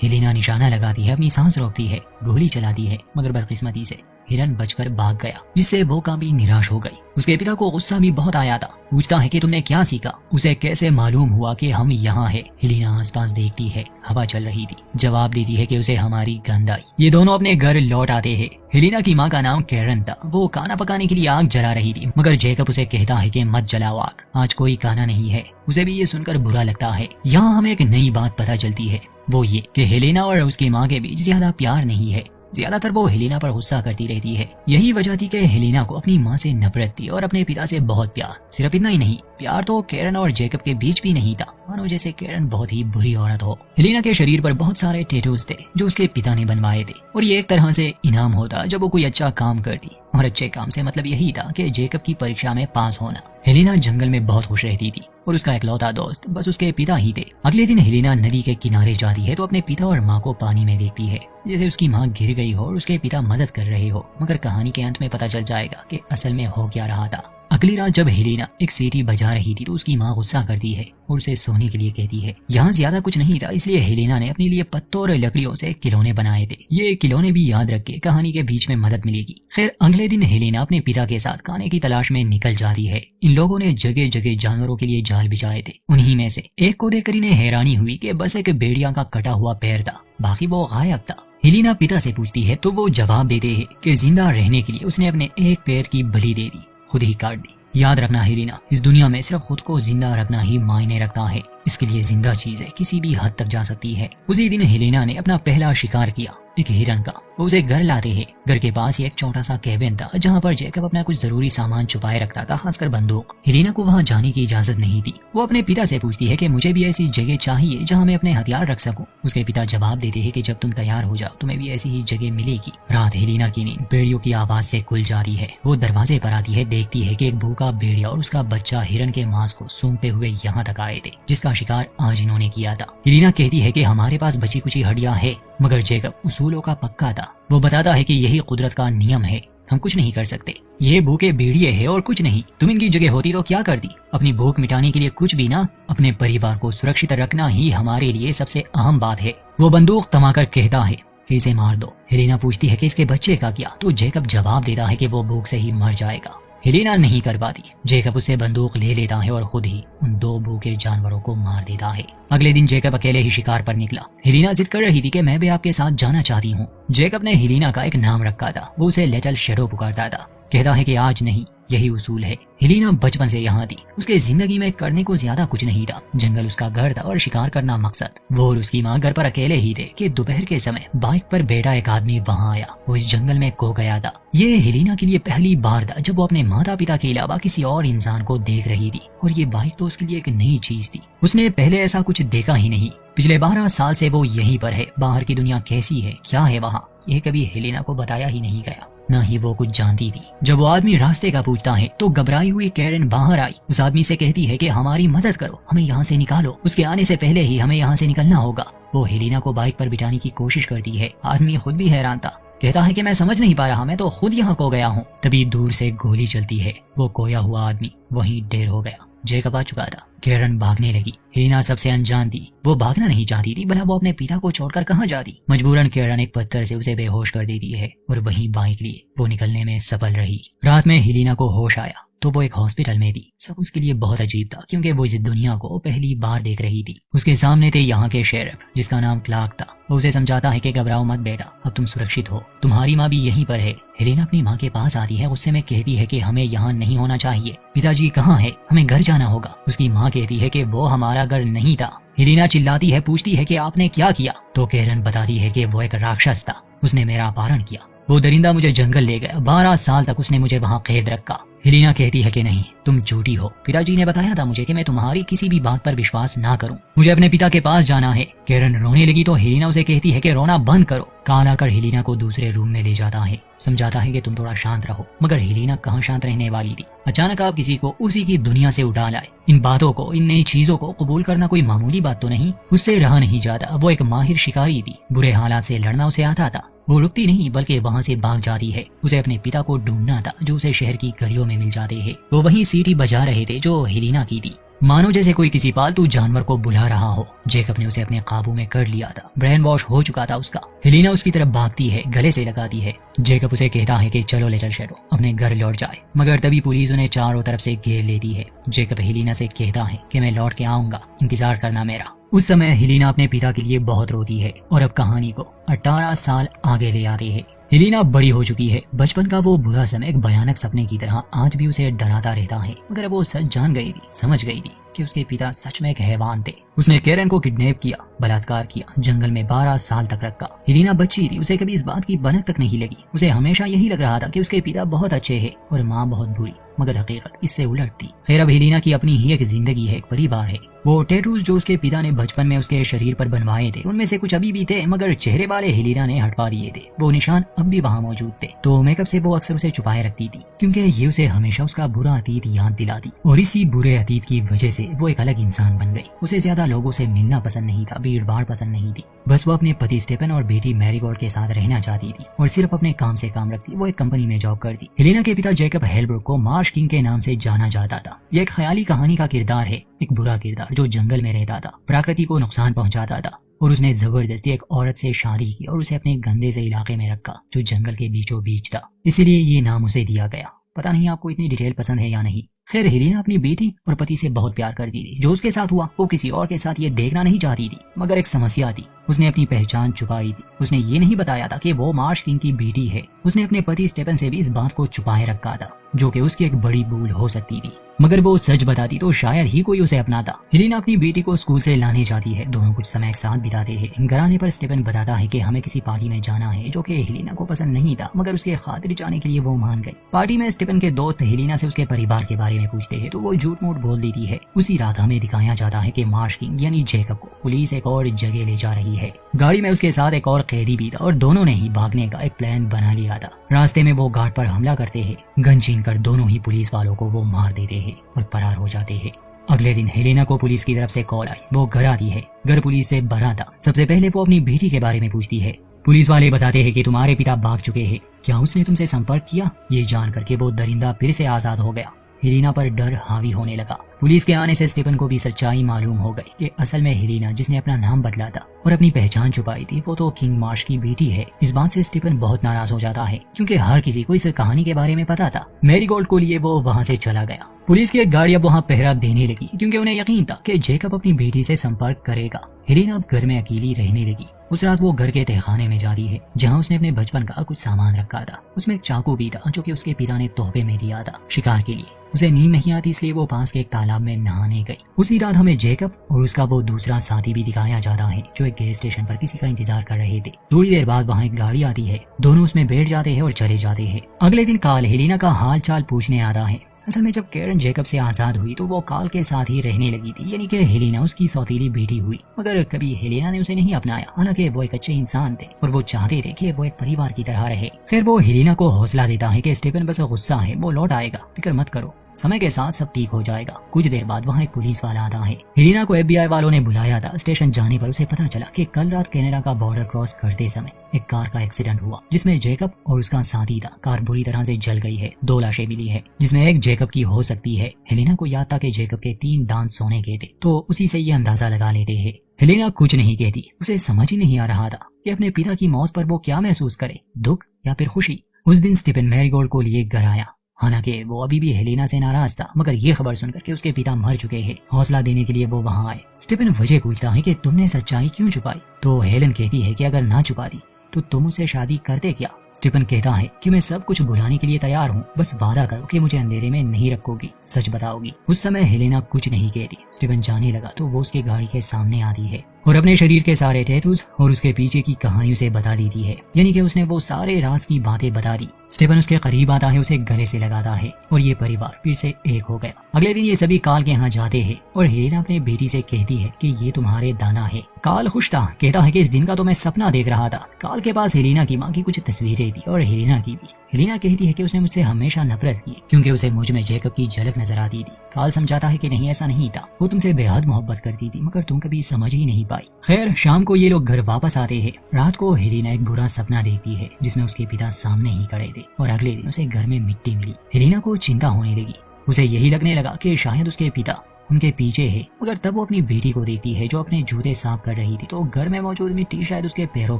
Helena निशाना लगाती है, अपनी सांस रोकती है, गोली चलाती है, मगर बदकिस्मती से हिरन बचकर भाग गया, जिससे वो काफी निराश हो गई। उसके पिता को गुस्सा भी बहुत आया था। पूछता है कि तुमने क्या सीखा? उसे कैसे मालूम हुआ कि हम यहाँ हैं? हेलेना आसपास देखती है, हवा चल रही थी। जवाब देती है कि उसे हमारी गंध आई। ये दोनों अपने घर लौट आते हैं। हेलेना की माँ का नाम कैरन था। वो खाना पकाने के लिए आग जला रही थी, मगर जेकब उसे कहता है कि मत जलाओ आग, आज कोई खाना नहीं है। उसे भी ये सुनकर बुरा लगता है। यहाँ हमें एक नई बात पता चलती है, वो ये कि हेलेना और उसकी माँ के बीच ज्यादा प्यार नहीं है। ज्यादातर वो हेलेना पर गुस्सा करती रहती है। यही वजह थी कि हेलेना को अपनी माँ से नफरत थी और अपने पिता से बहुत प्यार। सिर्फ इतना ही नहीं, प्यार तो कैरन और जेकब के बीच भी नहीं था, मानो जैसे कैरन बहुत ही बुरी औरत हो। हेलेना के शरीर पर बहुत सारे टैटूज थे जो उसके पिता ने बनवाए थे, और ये एक तरह से इनाम होता जब वो कोई अच्छा काम करती। और अच्छे काम से मतलब यही था कि जेकब की परीक्षा में पास होना। हेलेना जंगल में बहुत खुश रहती थी और उसका इकलौता दोस्त बस उसके पिता ही थे। अगले दिन हेलेना नदी के किनारे जाती है तो अपने पिता और माँ को पानी में देखती है, जैसे उसकी माँ गिर गई हो और उसके पिता मदद कर रहे हो। मगर कहानी के अंत में पता चल जाएगा कि असल में हो क्या रहा था। अगली रात जब हेलेना एक सीटी बजा रही थी तो उसकी माँ गुस्सा करती है और उसे सोने के लिए कहती है। यहाँ ज्यादा कुछ नहीं था, इसलिए हेलेना ने अपने लिए पत्तों और लकड़ियों से खिलौने बनाए थे। ये खिलौने भी याद रख के कहानी के बीच में मदद मिलेगी। खैर अगले दिन हेलेना अपने पिता के साथ खाने की तलाश में निकल जाती है। इन लोगों ने जगह जगह जानवरों के लिए जाल बिछाए थे। उन्हीं में से एक को देखकर इन्हें हैरानी हुई कि बस एक भेड़िया का कटा हुआ पैर था, बाकी वो गायब था। हेलेना पिता से पूछती है तो वो जवाब देते हैं कि जिंदा रहने के लिए उसने अपने एक पैर की बलि दे दी, खुद ही काट दी। याद रखना हेलेना, इस दुनिया में सिर्फ खुद को जिंदा रखना ही मायने रखता है। इसके लिए जिंदा चीजें किसी भी हद तक जा सकती है। उसी दिन हेलेना ने अपना पहला शिकार किया, एक हिरन का। वो उसे घर लाते हैं। घर के पास ही एक छोटा सा कैबिन था जहाँ पर जेकब अपना कुछ जरूरी सामान छुपाए रखता था, खासकर बंदूक। हेलेना को वहाँ जाने की इजाजत नहीं थी। वो अपने पिता से पूछती है कि मुझे भी ऐसी जगह चाहिए जहाँ मैं अपने हथियार रख सकूं। उसके पिता जवाब देते हैं कि जब तुम तैयार हो जाओ तुम्हें भी ऐसी ही जगह मिलेगी। रात हेलेना की नींद भेड़ियों की आवाज से खुल जाती है। वो दरवाजे पर आती है, देखती है कि एक भूखा भेड़िया और उसका बच्चा हिरन के मांस को सूंघते हुए यहाँ तक आए थे, जिसका शिकार आज इन्होंने किया था। हेलेना कहती है कि हमारे पास बची कुछ हड्डियां है, मगर जेकब उसूलों का पक्का था। वो बताता है कि यही कुदरत का नियम है, हम कुछ नहीं कर सकते। ये भूखे भेड़िए है और कुछ नहीं। तुम इनकी जगह होती तो क्या करती? अपनी भूख मिटाने के लिए कुछ भी ना, अपने परिवार को सुरक्षित रखना ही हमारे लिए सबसे अहम बात है। वो बंदूक थमाकर कहता है कि इसे मार दो। हेलेना पूछती है कि इसके बच्चे का क्या, तो जेकब जवाब देता है कि वो भूख से ही मर जाएगा। हेलेना नहीं कर पाती। जेकब उससे बंदूक ले लेता है और खुद ही उन दो भूखे जानवरों को मार देता है। अगले दिन जेकब अकेले ही शिकार पर निकला। हेलेना जिद कर रही थी कि मैं भी आपके साथ जाना चाहती हूँ। जेकब ने हेलेना का एक नाम रखा था, वो उसे लिटिल शैडो पुकारता था। कहता है कि आज नहीं, यही उसूल है। हेलेना बचपन से यहाँ थी। उसके जिंदगी में करने को ज्यादा कुछ नहीं था। जंगल उसका घर था और शिकार करना मकसद। वो और उसकी माँ घर पर अकेले ही थे कि दोपहर के समय बाइक पर बैठा एक आदमी वहाँ आया। वो इस जंगल में खो गया था। ये हेलेना के लिए पहली बार था जब वो अपने माता पिता के अलावा किसी और इंसान को देख रही थी, और ये बाइक तो उसके लिए एक नई चीज थी। उसने पहले ऐसा कुछ देखा ही नहीं। पिछले 12 साल से वो यहीं पर है। बाहर की दुनिया कैसी है, क्या है वहाँ, ये कभी हेलेना को बताया ही नहीं गया, न ही वो कुछ जानती थी। जब वो आदमी रास्ते का पूछता है तो घबराई हुई कैरन बाहर आई। उस आदमी से कहती है कि हमारी मदद करो, हमें यहाँ से निकालो, उसके आने से पहले ही हमें यहाँ से निकलना होगा। वो हेलेना को बाइक पर बिठाने की कोशिश करती है। आदमी खुद भी हैरान था। कहता है कि मैं समझ नहीं पा रहा, मैं तो खुद यहाँ खो गया हूँ। तभी दूर से गोली चलती है। वो खोया हुआ आदमी वहीं ढेर हो गया। जेकब आ चुका था। कैरन भागने लगी। हेलेना सबसे अनजान थी। वो भागना नहीं चाहती थी, भला वो अपने पिता को छोड़कर कहाँ जाती। मजबूरन कैरन एक पत्थर से उसे बेहोश कर देती है और वहीं बाइक लिए वो निकलने में सफल रही। रात में हेलेना को होश आया तो वो एक हॉस्पिटल में थी। सब उसके लिए बहुत अजीब था क्योंकि वो इस दुनिया को पहली बार देख रही थी। उसके सामने थे यहाँ के शेरिफ जिसका नाम क्लार्क था। वो उसे समझाता है कि घबराओ मत बेटा, अब तुम सुरक्षित हो, तुम्हारी माँ भी यहीं पर है। हेलेना अपनी माँ के पास आती है। गुस्से में कहती है कि हमें यहाँ नहीं होना चाहिए, पिताजी कहाँ है, हमें घर जाना होगा। उसकी माँ कहती है कि वो हमारा घर नहीं था। हेलेना चिल्लाती है, पूछती है कि आपने क्या किया, तो कैरन बताती है कि वो एक राक्षस था, उसने मेरा अपहरण किया। वो दरिंदा मुझे जंगल ले गया, 12 साल तक उसने मुझे वहाँ कैद रखा। हेलेना कहती है कि नहीं, तुम झूठी हो, पिताजी ने बताया था मुझे कि मैं तुम्हारी किसी भी बात पर विश्वास ना करूं, मुझे अपने पिता के पास जाना है। कैरन रोने लगी तो हेलेना उसे कहती है कि रोना बंद करो। काल आकर हेलेना को दूसरे रूम में ले जाता है, समझाता है कि तुम थोड़ा शांत रहो, मगर हेलेना कहाँ शांत रहने वाली थी। अचानक आप किसी को उसी की दुनिया से उठा लाए। इन बातों को, इन नई चीजों को कबूल करना कोई मामूली बात तो नहीं। उससे रहा नहीं जाता। वो एक माहिर शिकारी थी, बुरे हालात से लड़ना उसे आता था। वो रुकती नहीं बल्कि वहाँ से भाग जाती है। उसे अपने पिता को ढूंढना था जो उसे शहर की गलियों में मिल जाते हैं। वो वही सीटी बजा रहे थे जो हेलेना की थी। मानो जैसे कोई किसी पालतू जानवर को बुला रहा हो। जेकब ने उसे अपने काबू में कर लिया था, ब्रेन वॉश हो चुका था उसका। हेलेना उसकी तरफ भागती है, गले से लगाती है। जेकब उसे कहता है कि चलो लेटर शेडो, अपने घर लौट जाए, मगर तभी पुलिस उन्हें चारों तरफ से घेर लेती है। जेकब हेलेना से कहता है कि मैं लौट के आऊंगा, इंतजार करना मेरा। उस समय हेलेना अपने पिता के लिए बहुत रोती है और अब कहानी को 18 साल आगे ले आते हैं। हेलेना बड़ी हो चुकी है। बचपन का वो बुरा समय एक भयानक सपने की तरह आज भी उसे डराता रहता है, मगर वो सच जान गई थी, समझ गई थी कि उसके पिता सच में एक हैवान थे। उसने कैरन को किडनैप किया, बलात्कार किया, जंगल में 12 साल तक रखा। हेलेना बच्ची थी, उसे कभी इस बात की भनक तक नहीं लगी। उसे हमेशा यही लग रहा था कि उसके पिता बहुत अच्छे हैं और माँ बहुत बुरी, मगर हकीकत इससे उलट थी। खैर, अब हेलेना की अपनी ही एक जिंदगी है, एक परिवार है। वो टैटूज जो उसके पिता ने बचपन में उसके शरीर पर बनवाए थे, उनमें से कुछ अभी भी थे, मगर चेहरे वाले हेलेना ने हटवा दिए थे। वो निशान अब भी वहाँ मौजूद थे। तो मेकअप से वो अक्सर उसे छुपाए रखती थी, क्योंकि ये उसे हमेशा उसका बुरा अतीत याद दिलाती, और इसी बुरे अतीत की वजह से वो एक अलग इंसान बन गई। उसे ज्यादा लोगों से मिलना पसंद नहीं था, भीड़ भाड़ पसंद नहीं थी। बस वो अपने पति स्टेफन और बेटी मैरीगोल्ड के साथ रहना चाहती थी और सिर्फ अपने काम से काम रखती। वो एक कंपनी में जॉब करती। हेलेना के पिता जेकब हेलब्रुक को मार्श किंग के नाम से जाना जाता था। यह एक ख्याली कहानी का किरदार है, एक बुरा किरदार जो जंगल में रहता था, प्रकृति को नुकसान पहुंचाता था, और उसने जबरदस्ती एक औरत से शादी की और उसे अपने गंदे से इलाके में रखा जो जंगल के बीचों बीच था। इसीलिए ये नाम उसे दिया गया। पता नहीं आपको इतनी डिटेल पसंद है या नहीं। खैर, हेलेना अपनी बेटी और पति से बहुत प्यार करती थी। जो उसके साथ हुआ वो किसी और के साथ ये देखना नहीं चाहती थी, मगर एक समस्या थी, उसने अपनी पहचान छुपाई थी। उसने ये नहीं बताया था कि वो मार्श किंग की बेटी है। उसने अपने पति स्टेफन से भी इस बात को छुपाए रखा था, जो कि उसकी एक बड़ी भूल हो सकती थी, मगर वो सच बताती तो शायद ही कोई उसे अपनाता। हेलेना अपनी बेटी को स्कूल से लाने जाती है। दोनों कुछ समय एक साथ बिताते हैं। घर आने पर स्टेफन बताता है कि हमें किसी पार्टी में जाना है, जो कि हेलेना को पसंद नहीं था, मगर उसके खातिर जाने के लिए वो मान गई। पार्टी में स्टेफन के दोस्त हेलेना से उसके परिवार के बारे में पूछते हैं तो वो झूठ मूठ बोल देती है। उसी रात हमें दिखाया जाता है कि मार्श किंग यानी जेकब को पुलिस एक और जगह ले जा रही है। गाड़ी में उसके साथ एक और कैदी भी था और दोनों ने ही भागने का एक प्लान बना लिया था। रास्ते में वो गार्ड पर हमला करते हैं। गन छीनकर दोनों ही पुलिस वालों को वो मार देते हैं और फरार हो जाते हैं। अगले दिन हेलेना को पुलिस की तरफ से कॉल आई। वो घर आती है। घर पुलिस से भरा था। सबसे पहले वो अपनी बेटी के बारे में पूछती है। पुलिस वाले बताते हैं कि तुम्हारे पिता भाग चुके हैं, क्या उसने तुमसे संपर्क किया? ये जान करके वो दरिंदा फिर से आजाद हो गया। हेलेना पर डर हावी होने लगा। पुलिस के आने से स्टेफन को भी सच्चाई मालूम हो गई कि असल में हेलेना, जिसने अपना नाम बदला था और अपनी पहचान छुपाई थी, वो तो किंग मार्श की बेटी है। इस बात से स्टेफन बहुत नाराज हो जाता है, क्योंकि हर किसी को इस कहानी के बारे में पता था। मैरीगोल्ड को लिए वो वहाँ से चला गया। पुलिस की एक गाड़ी अब वहाँ पहरा देने लगी, क्योंकि उन्हें यकीन था कि जेकब अपनी बेटी से संपर्क करेगा। हेलेना अब घर में अकेली रहने लगी। उस रात वो घर के तहखाने में जाती है, जहाँ उसने अपने बचपन का कुछ सामान रखा था। उसमें एक चाकू भी था, जो कि उसके पिता ने तोहफे में दिया था शिकार के लिए। उसे नींद नहीं आती, इसलिए वो पास के एक तालाब में नहाने गई। उसी रात हमें जेकब और उसका वो दूसरा साथी भी दिखाया जाता है, जो एक गैस स्टेशन पर किसी का इंतजार कर रहे थे। थोड़ी देर बाद वहाँ एक गाड़ी आती है। दोनों उसमें बैठ जाते हैं और चले जाते हैं। अगले दिन काल हेलेना का हाल चाल पूछने आता है। असल में जब कैरन जेकब से आजाद हुई तो वो काल के साथ ही रहने लगी थी, यानी कि हेलेना उसकी सौतीली बेटी हुई। मगर कभी हेलेना ने उसे नहीं अपनाया, हालांकि वो एक अच्छे इंसान थे और वो चाहते थे कि वो एक परिवार की तरह रहे। खैर, वो हेलेना को हौसला देता है कि स्टेफन बस गुस्सा है, वो लौट आएगा, फिक्र मत करो, समय के साथ सब ठीक हो जाएगा। कुछ देर बाद वहाँ एक पुलिस वाला आता है। हेलेना को FBI वालों ने बुलाया था। स्टेशन जाने पर उसे पता चला कि कल रात कनाडा का बॉर्डर क्रॉस करते समय एक कार का एक्सीडेंट हुआ, जिसमें जेकब और उसका साथी था। कार बुरी तरह से जल गई है। 2 लाशें मिली है, जिसमें एक जेकब की हो सकती है। हेलेना को याद था कि जेकब के 3 दांत सोने के थे, तो उसी से ये अंदाजा लगा लेते हैं। हेलेना कुछ नहीं कहती। उसे समझ ही नहीं आ रहा था कि अपने पिता की मौत पर वो क्या महसूस करे, दुख या फिर खुशी। उस दिन स्टीफन मैरीगोल्ड को लिए घर आया। हालांकि वो अभी भी हेलेना से नाराज था, मगर ये खबर सुनकर कि उसके पिता मर चुके हैं, हौसला देने के लिए वो वहाँ आए। स्टीफन वजह पूछता है कि तुमने सच्चाई क्यों छुपाई, तो हेलन कहती है कि अगर ना छुपाती तो तुम मुझसे शादी करते क्या। स्टीफन कहता है कि मैं सब कुछ भुलाने के लिए तैयार हूँ, बस वादा करो कि मुझे अंधेरे में नहीं रखोगी, सच बताओगी। उस समय हेलेना कुछ नहीं कहती। स्टीफन जाने लगा तो वो उसके गाड़ी के सामने आती है और अपने शरीर के सारे टैटूज और उसके पीछे की कहानी उसे बता देती है, यानी कि उसने वो सारे राज की बातें बता दी। स्टीफन उसके करीब आता है, उसे गले से लगाता है और ये परिवार फिर से एक हो गया। अगले दिन ये सभी काल के यहाँ जाते हैं और हेलेना अपने बेटी से कहती है कि ये तुम्हारे दादा है। काल खुश था, कहता है कि इस दिन का तो मैं सपना देख रहा था। काल के पास हेलेना की माँ की कुछ तस्वीरें थी और हेलेना की भी। हेलेना कहती है कि उसने मुझसे हमेशा नफरत की क्योंकि उसे मुझ में जेकब की झलक नजर आती थी। काल समझाता है कि नहीं, ऐसा नहीं था, वो तुमसे बेहद मोहब्बत करती थी, मगर तुम कभी समझ ही नहीं पाई। खैर, शाम को ये लोग घर वापस आते हैं। रात को हेलेना एक बुरा सपना देखती है जिसमें उसके पिता सामने ही खड़े थे और अगले दिन उसे घर में मिट्टी मिली। हेलेना को चिंता होने लगी। उसे यही लगने लगा कि शायद उसके पिता उनके पीछे है। मगर तब वो अपनी बेटी को देखती है जो अपने जूते साफ कर रही थी, तो घर में मौजूद मिट्टी शायद उसके पैरों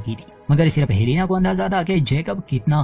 की थी। मगर सिर्फ हेलेना को अंदाजा था कि जैकब कितना